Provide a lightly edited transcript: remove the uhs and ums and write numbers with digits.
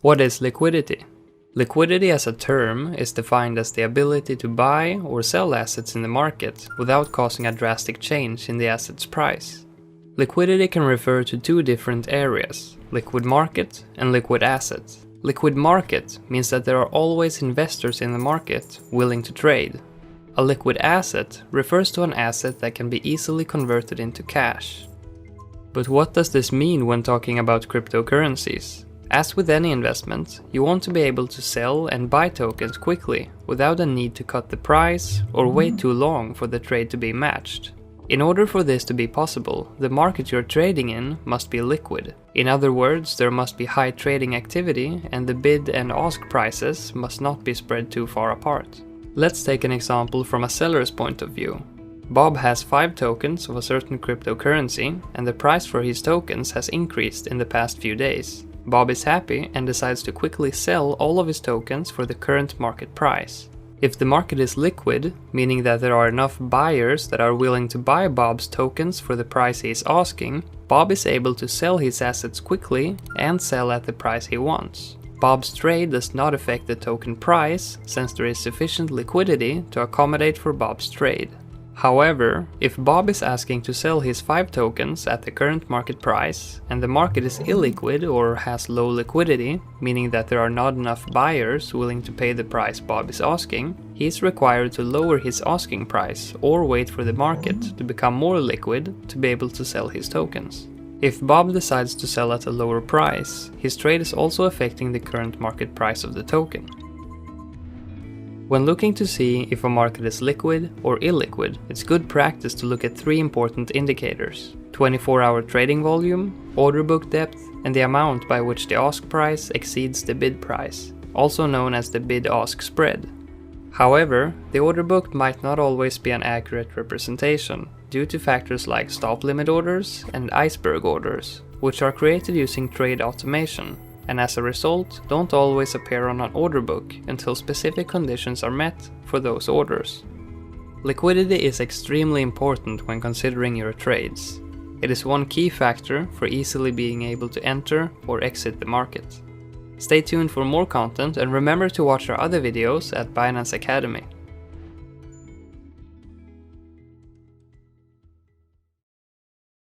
What is liquidity? Liquidity as a term is defined as the ability to buy or sell assets in the market without causing a drastic change in the asset's price. Liquidity can refer to two different areas, liquid market and liquid asset. Liquid market means that there are always investors in the market willing to trade. A liquid asset refers to an asset that can be easily converted into cash. But what does this mean when talking about cryptocurrencies? As with any investment, you want to be able to sell and buy tokens quickly without a need to cut the price or wait too long for the trade to be matched. In order for this to be possible, the market you're trading in must be liquid. In other words, there must be high trading activity and the bid and ask prices must not be spread too far apart. Let's take an example from a seller's point of view. Bob has 5 tokens of a certain cryptocurrency and the price for his tokens has increased in the past few days. Bob is happy and decides to quickly sell all of his tokens for the current market price. If the market is liquid, meaning that there are enough buyers that are willing to buy Bob's tokens for the price he is asking, Bob is able to sell his assets quickly and sell at the price he wants. Bob's trade does not affect the token price since there is sufficient liquidity to accommodate for Bob's trade. However, if Bob is asking to sell his 5 tokens at the current market price, and the market is illiquid or has low liquidity, meaning that there are not enough buyers willing to pay the price Bob is asking, he is required to lower his asking price or wait for the market to become more liquid to be able to sell his tokens. If Bob decides to sell at a lower price, his trade is also affecting the current market price of the token. When looking to see if a market is liquid or illiquid, it's good practice to look at 3 important indicators: 24-hour trading volume, order book depth, and the amount by which the ask price exceeds the bid price, also known as the bid-ask spread. However, the order book might not always be an accurate representation, due to factors like stop limit orders and iceberg orders, which are created using trade automation, and as a result don't always appear on an order book until specific conditions are met for those orders. Liquidity is extremely important when considering your trades. It is one key factor for easily being able to enter or exit the market. Stay tuned for more content and remember to watch our other videos at Binance Academy.